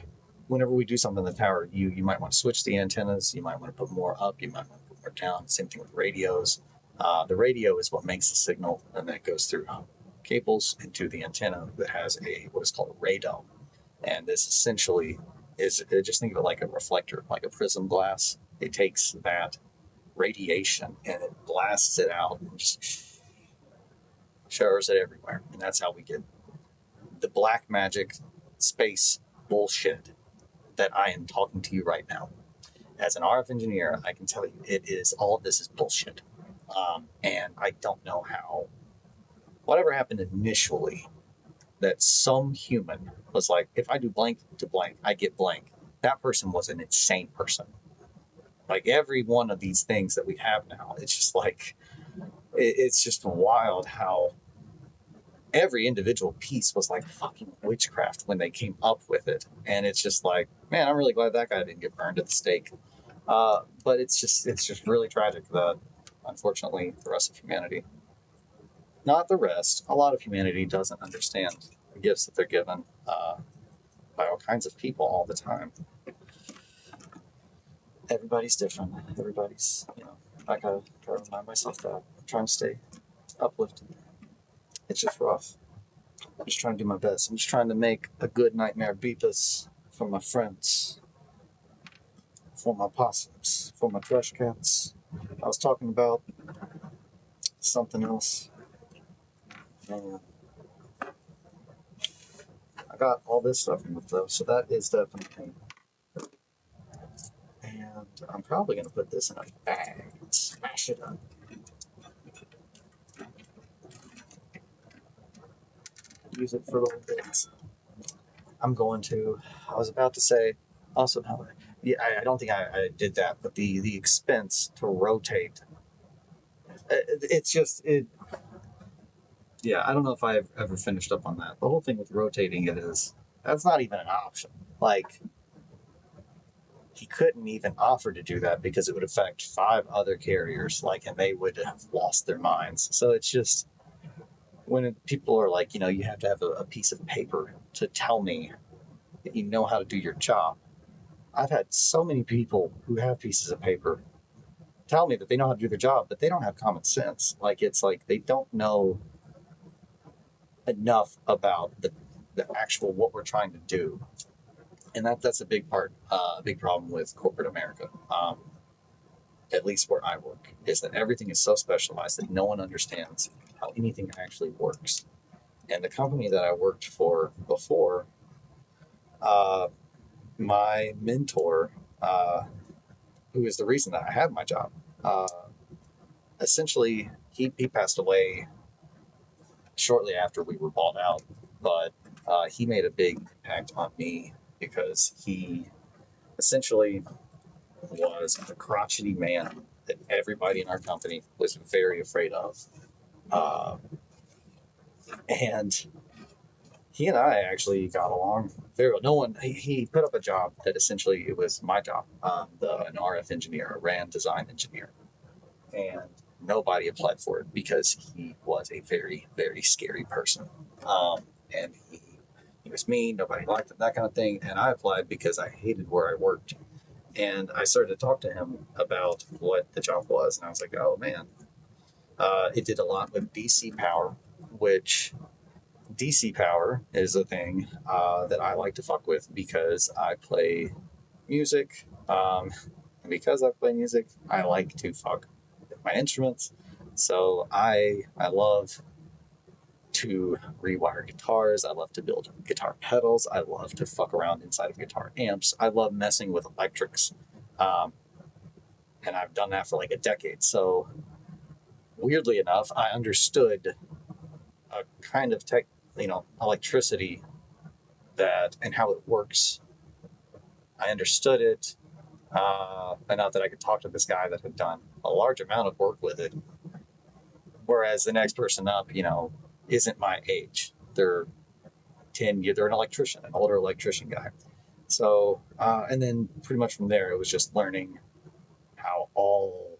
whenever we do something in the tower, you might want to switch the antennas, you might want to put more up, you might want to put more down. Same thing with radios. The radio is what makes the signal, and that goes through cables into the antenna that has what is called a radome. And this essentially is, just think of it like a reflector, like a prism glass. It takes that radiation and it blasts it out and just showers it everywhere. And that's how we get the black magic space bullshit that I am talking to you right now. As an RF engineer, I can tell you all of this is bullshit. And I don't know how, whatever happened initially, that some human was like, if I do blank to blank, I get blank. That person was an insane person. Like every one of these things that we have now, it's just like, it's just wild how every individual piece was like fucking witchcraft when they came up with it. And it's just like, man, I'm really glad that guy didn't get burned at the stake. But it's just really tragic that, unfortunately, the rest of humanity, not the rest, a lot of humanity doesn't understand the gifts that they're given by all kinds of people all the time. Everybody's different. Everybody's, I gotta try to remind myself that. I'm trying to stay uplifted. It's just rough. I'm just trying to do my best. I'm just trying to make a good Nightmare Beepus for my friends, for my possums, for my trash cats. I was talking about something else. And I got all this stuff in it though, so that is definitely. And I'm probably going to put this in a bag and smash it up. Use it for little bits. I was about to say, also, I don't think I did that, but the expense to rotate, yeah, I don't know if I've ever finished up on that. The whole thing with rotating it is, that's not even an option. Like, he couldn't even offer to do that because it would affect 5 other carriers, and they would have lost their minds. So it's just, when people are like, you have to have a piece of paper to tell me that you know how to do your job. I've had so many people who have pieces of paper tell me that they know how to do their job, but they don't have common sense. Like it's like they don't know enough about the actual what we're trying to do, and that's a big part, a big problem with corporate America. At least where I work, is that everything is so specialized that no one understands how anything actually works. And the company that I worked for before, uh, my mentor, who is the reason that I have my job, uh, essentially he passed away shortly after we were bought out, but he made a big impact on me because he essentially was a crotchety man that everybody in our company was very afraid of. Uh, and he and I actually got along very well. No one, he put up a job that essentially it was my job, an RF engineer, a RAN design engineer. And nobody applied for it because he was a very, very scary person. And he was mean, nobody liked him, that kind of thing. And I applied because I hated where I worked. And I started to talk to him about what the job was. And I was like, oh man, it did a lot with DC power, which DC power is a thing that I like to fuck with because I play music. And because I play music, I like to fuck with my instruments. So I love to rewire guitars. I love to build guitar pedals. I love to fuck around inside of guitar amps. I love messing with electrics. Um, and I've done that for like a decade. So weirdly enough, I understood a kind of electricity that and how it works. I understood it enough that I could talk to this guy that had done a large amount of work with it. Whereas the next person up, isn't my age. They're 10 years, they're an electrician, an older electrician guy. So, and then pretty much from there, it was just learning how all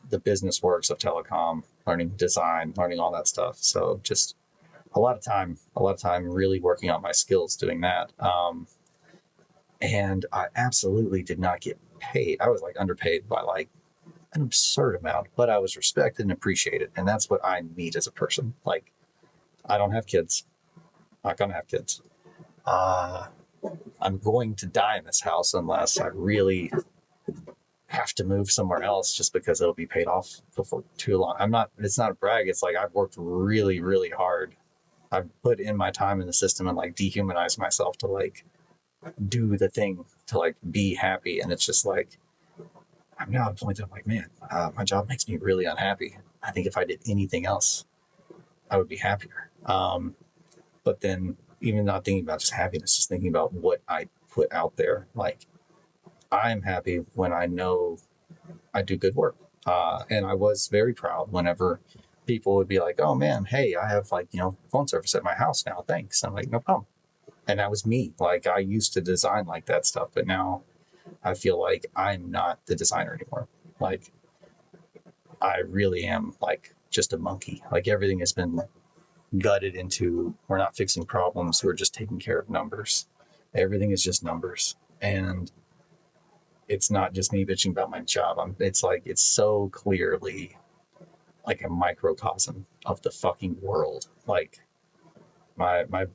the business works of telecom, learning design, learning all that stuff. So just a lot of time really working on my skills doing that. And I absolutely did not get paid. I was like underpaid by like an absurd amount, but I was respected and appreciated. And that's what I need as a person. Like, I don't have kids. Not gonna have kids. I'm going to die in this house unless I really have to move somewhere else just because it'll be paid off before too long. It's not a brag. It's like I've worked really, really hard. I've put in my time in the system and like dehumanized myself to like do the thing to like be happy. And it's just like, I'm now at a point that I'm like, man, my job makes me really unhappy. I think if I did anything else, I would be happier. But then even not thinking about just happiness, just thinking about what I put out there. Like, I'm happy when I know I do good work. And I was very proud whenever people would be like, oh man, hey, I have like, phone service at my house now. Thanks. I'm like, no problem. And that was me. Like, I used to design like that stuff, but now I feel like I'm not the designer anymore. Like, I really am like just a monkey. Like, everything has been gutted into, we're not fixing problems, we're just taking care of numbers. Everything is just numbers. And it's not just me bitching about my job. It's like, it's so clearly like a microcosm of the fucking world. Like, my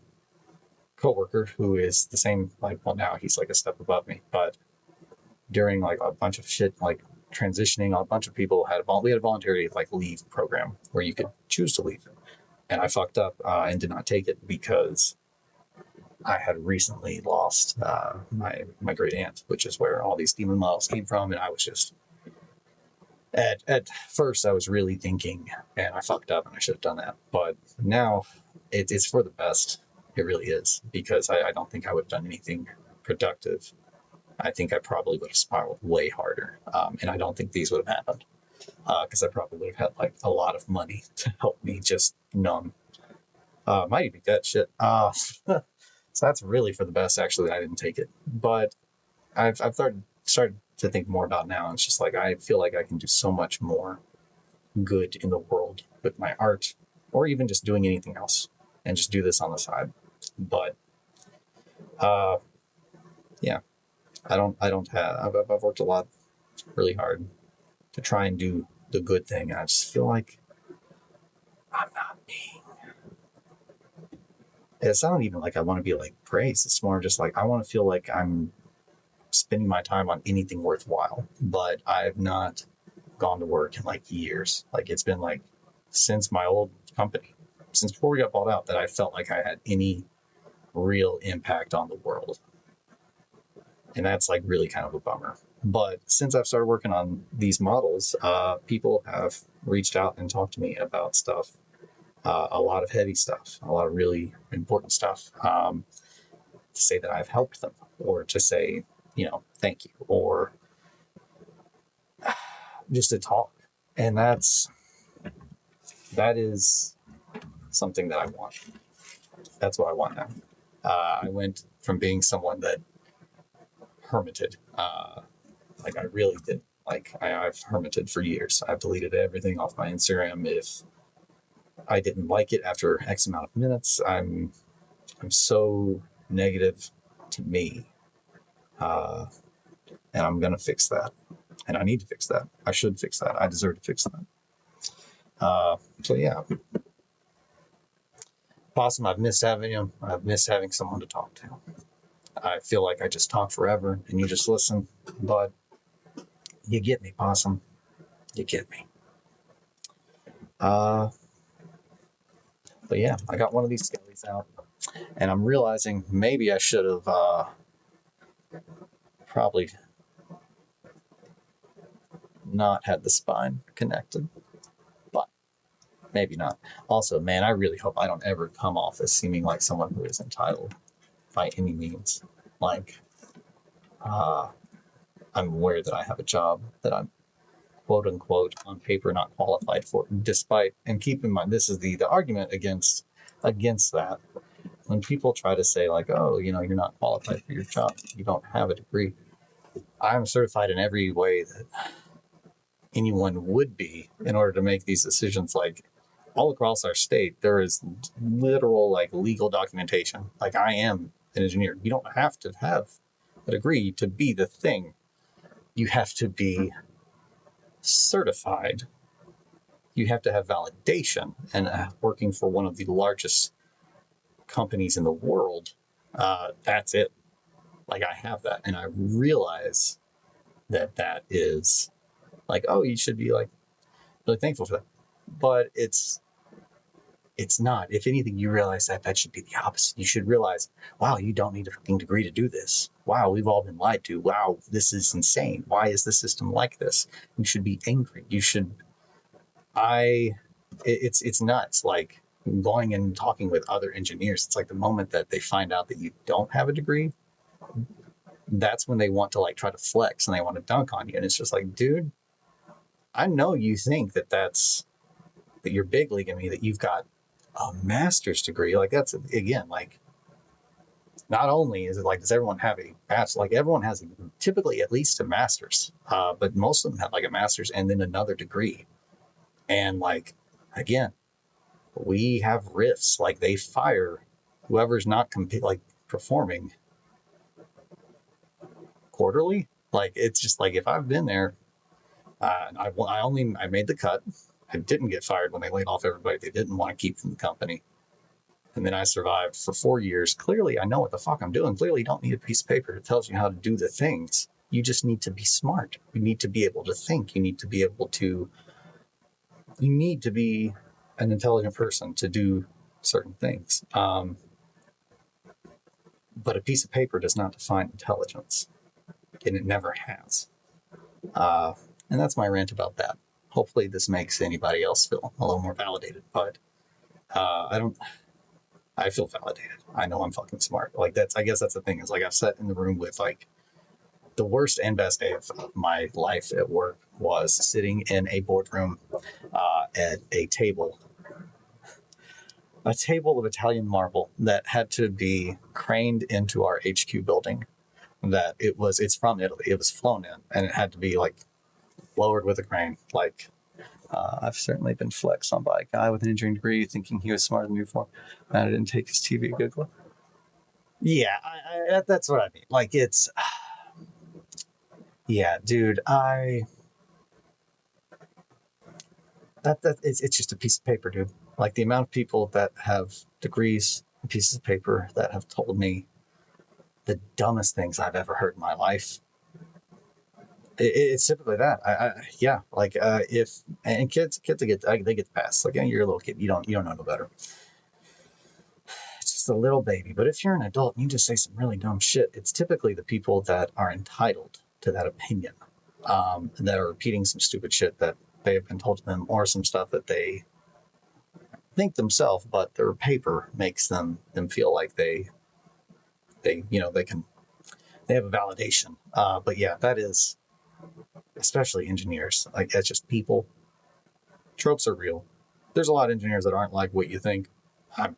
coworker, who is the same, like, well, now he's like a step above me, but during like a bunch of shit, like transitioning, a bunch of people we had a voluntary like leave program where you could choose to leave. And I fucked up and did not take it because I had recently lost my great aunt, which is where all these demon models came from. And I was just, at first I was really thinking, and I fucked up and I should have done that. But now it's for the best. It really is, because I don't think I would have done anything productive. I think I probably would have spiraled way harder. And I don't think these would have happened because I probably would have had like a lot of money to help me just numb. Might even that shit. So that's really for the best, actually, that I didn't take it. But I've started to think more about it now. And it's just like, I feel like I can do so much more good in the world with my art, or even just doing anything else, and just do this on the side. But yeah, I've worked a lot, really hard to try and do the good thing. I just feel like I'm not being. It's not even like I want to be like praised. It's more just like I want to feel like I'm spending my time on anything worthwhile. But I've not gone to work in like years. Like it's been like since my old company, since before we got bought out, that I felt like I had any real impact on the world. And that's like really kind of a bummer. But since I've started working on these models, people have reached out and talked to me about stuff, a lot of heavy stuff, a lot of really important stuff, to say that I've helped them, or to say, thank you, or just to talk. And that is something that I want. That's what I want now. I went from being someone that hermited, like I really did. Like I've hermited for years. I've deleted everything off my Instagram if I didn't like it after X amount of minutes. I'm so negative to me, and I'm gonna fix that. And I need to fix that. I should fix that. I deserve to fix that. So yeah, Possum, I've missed having you. I've missed having someone to talk to. I feel like I just talk forever and you just listen, but you get me, Possum. You get me. But yeah, I got one of these skellies out, and I'm realizing maybe I should have probably not had the spine connected, but maybe not. Also, man, I really hope I don't ever come off as seeming like someone who is entitled by any means. Like, I'm aware that I have a job that I'm quote unquote on paper not qualified for, despite, and keep in mind, this is the argument against that. When people try to say like, oh, you're not qualified for your job, you don't have a degree. I'm certified in every way that anyone would be in order to make these decisions. Like all across our state, there is literal like legal documentation. Like I am an engineer. You don't have to have a degree to be the thing. You have to be certified. You have to have validation, and working for one of the largest companies in the world, that's it. Like I have that, and I realize that is like, oh, you should be like really thankful for that. But it's not. If anything, you realize that should be the opposite. You should realize, wow, you don't need a fucking degree to do this. Wow, we've all been lied to. Wow, this is insane. Why is the system like this? You should be angry. You should. It's nuts. Like going and talking with other engineers. It's like the moment that they find out that you don't have a degree, that's when they want to like try to flex and they want to dunk on you. And it's just like, dude, I know you think that you're big leaguing me, that you've got a master's degree. Like that's, again, like not only is it like, does everyone have a bachelor's? Like everyone has typically at least a master's, but most of them have like a master's and then another degree. And like, again, we have rifts. Like they fire whoever's not performing quarterly. Like it's just like, if I've been there, I made the cut. I didn't get fired when they laid off everybody they didn't want to keep from the company. And then I survived for 4 years. Clearly, I know what the fuck I'm doing. Clearly, you don't need a piece of paper that tells you how to do the things. You just need to be smart. You need to be able to think. You need to be an intelligent person to do certain things. But a piece of paper does not define intelligence, and it never has. And that's my rant about that. Hopefully this makes anybody else feel a little more validated, but I feel validated. I know I'm fucking smart. Like I guess that's the thing, is like I've sat in the room with like the worst and best day of my life at work was sitting in a boardroom at a table of Italian marble that had to be craned into our HQ building. It's from Italy. It was flown in, and it had to be like lowered with a crane. Like I've certainly been flexed on by a guy with an engineering degree thinking he was smarter than me before, and I didn't take his TV Googler. Yeah, that's what I mean. Like it's, yeah, dude. it's just a piece of paper, dude. Like the amount of people that have degrees and pieces of paper that have told me the dumbest things I've ever heard in my life. It's typically that. Yeah, like if and kids they get the pass. Like you're a little kid, you don't know no better. It's just a little baby. But if you're an adult and you just say some really dumb shit, it's typically the people that are entitled to that opinion, that are repeating some stupid shit that they have been told to them, or some stuff that they think themselves, but their paper makes them feel like they they have a validation. But yeah, that is especially engineers. Like that's just people. Tropes are real. There's a lot of engineers that aren't like what you think.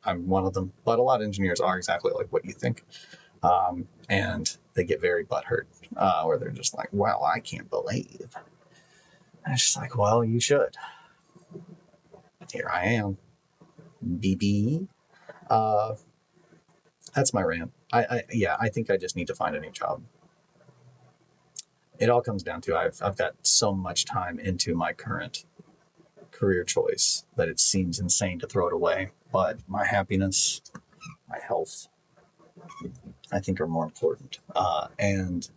I'm one of them, but a lot of engineers are exactly like what you think, and they get very butthurt, where they're just like, "Well, I can't believe." And it's just like, "Well, you should." Here I am, BB. Uh, that's my rant. I think I just need to find a new job. It all comes down to I've got so much time into my current career choice that it seems insane to throw it away. But my happiness, my health, I think are more important. And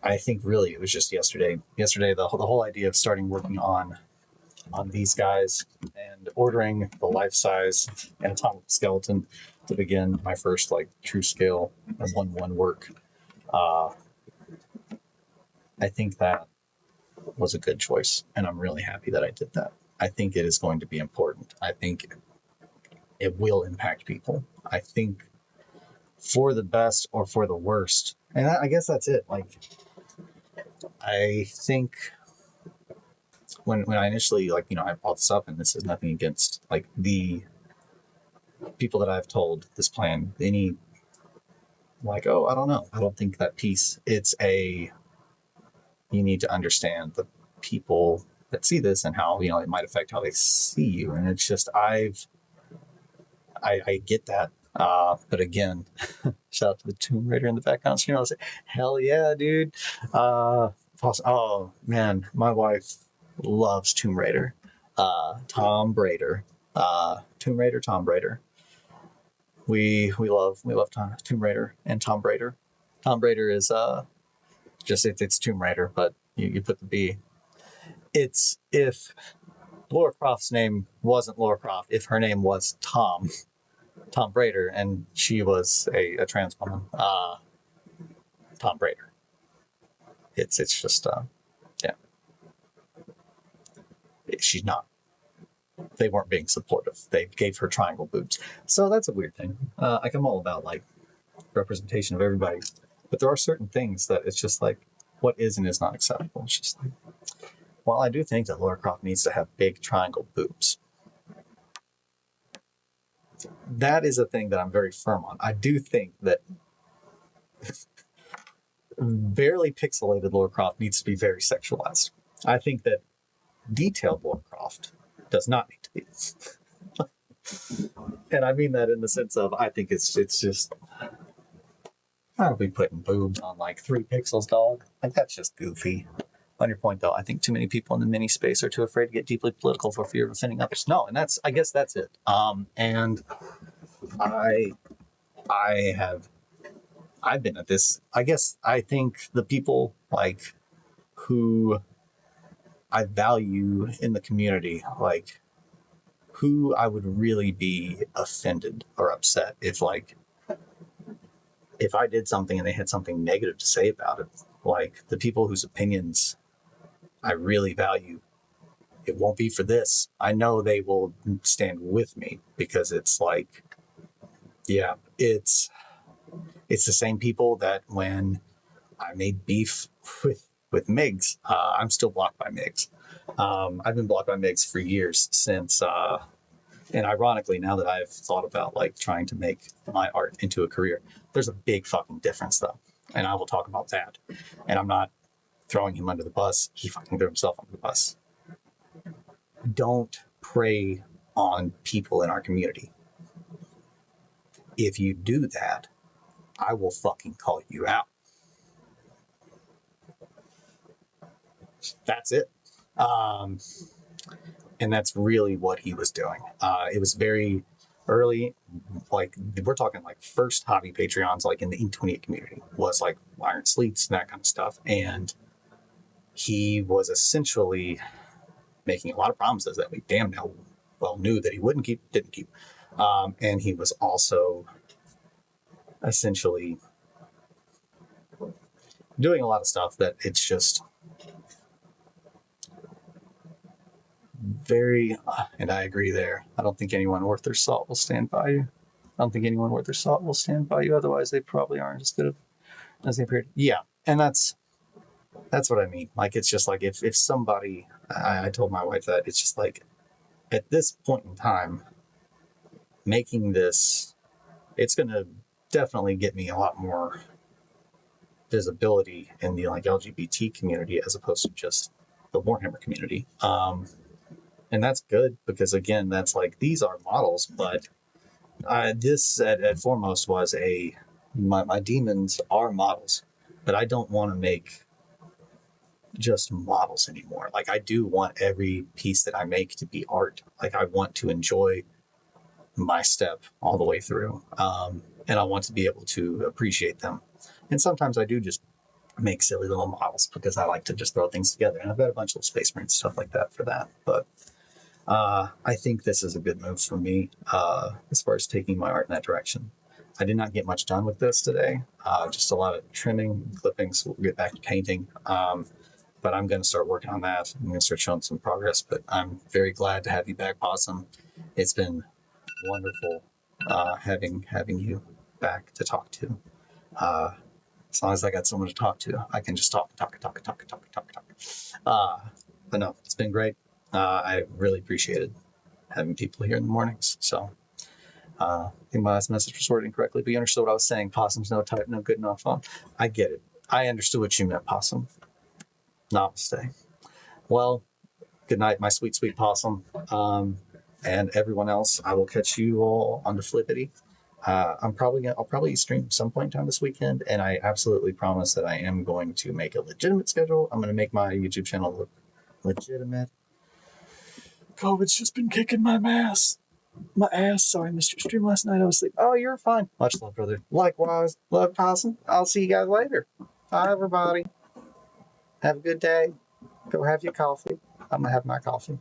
I think really it was just yesterday. Yesterday, the whole idea of starting working on these guys and ordering the life size anatomical skeleton to begin my first like true scale 1-1 work. I think that was a good choice, and I'm really happy that I did that. I think it is going to be important. I think it will impact people. I think for the best or for the worst. And I guess that's it. Like, I think when I initially, like, I brought this up, and this is nothing against, like, the people that I've told this plan, any, like, oh, I don't know. I don't think that piece, you need to understand the people that see this and how, it might affect how they see you. And it's just, I get that. But again, shout out to the Tomb Raider in the background. I was like, hell yeah, dude. Oh man, my wife loves Tomb Raider. Tom Raider. Tomb Raider, Tom Raider. We love Tomb Raider and Tom Raider. Tom Raider is just it's Tomb Raider, but you put the B. It's if Lara Croft's name wasn't Lara Croft, if her name was Tom Raider, and she was a trans woman, Tom Raider. It's just yeah. She's not. They weren't being supportive. They gave her triangle boobs, so that's a weird thing. Like I'm all about like representation of everybody, but there are certain things that it's just like what is and is not acceptable. It's just like, while I do think that Lara Croft needs to have big triangle boobs, that is a thing that I'm very firm on. I do think that barely pixelated Lara Croft needs to be very sexualized. I think that detailed Lara Croft does not need to be. And I mean that in the sense of I think it's just I don't be putting boobs on like 3 pixels, dog. Like that's just goofy. On your point though, I think too many people in the mini space are too afraid to get deeply political for fear of offending others. No, and I guess that's it. And I've been at this. I guess I think the people like who I value in the community, like who I would really be offended or upset if I did something and they had something negative to say about it, like the people whose opinions I really value. It won't be for this. I know they will stand with me because it's like, yeah, it's the same people that when I made beef with Migs, I'm still blocked by Migs. I've been blocked by Migs for years since, and ironically, now that I've thought about like trying to make my art into a career, there's a big fucking difference though, and I will talk about that. And I'm not throwing him under the bus. He fucking threw himself under the bus. Don't prey on people in our community. If you do that, I will fucking call you out. That's it. And that's really what he was doing. It was very early, like we're talking like first hobby Patreons, like in the E28 community, was like Iron Sleets and that kind of stuff. And he was essentially making a lot of promises that we damn well knew that he didn't keep. And he was also essentially doing a lot of stuff that it's just very, and I agree there. I don't think anyone worth their salt will stand by you. I don't think anyone worth their salt will stand by you. Otherwise, they probably aren't as good as they appear. Yeah, and that's what I mean. Like, it's just like if somebody, I told my wife that it's just like at this point in time, making this, it's going to definitely get me a lot more visibility in the like LGBT community as opposed to just the Warhammer community. And that's good because again, that's like these are models, but this at foremost was my demons are models, but I don't want to make just models anymore. Like I do want every piece that I make to be art. Like I want to enjoy my step all the way through, and I want to be able to appreciate them. And sometimes I do just make silly little models because I like to just throw things together. And I've got a bunch of Space Marines stuff like that for that. But I think this is a good move for me as far as taking my art in that direction. I did not get much done with this today. Just a lot of trimming, clipping, so we'll get back to painting. But I'm going to start working on that. I'm going to start showing some progress. But I'm very glad to have you back, Possum. It's been wonderful having you back to talk to. As long as I got someone to talk to, I can just talk. But no, it's been great. I really appreciated having people here in the mornings. So I think my last message was worded incorrectly, but you understood what I was saying. Possum's no type, no good enough. I get it. I understood what you meant, Possum. Namaste. Well, good night, my sweet, sweet Possum. And everyone else, I will catch you all on the flippity. I'll probably stream some point in time this weekend, and I absolutely promise that I am going to make a legitimate schedule. I'm going to make my YouTube channel look legitimate. COVID's just been kicking my ass. Sorry, I missed your stream last night. I was asleep. Oh, you're fine. Much love, brother. Likewise. Love, Possum. I'll see you guys later. Bye, everybody. Have a good day. Go have your coffee. I'm going to have my coffee.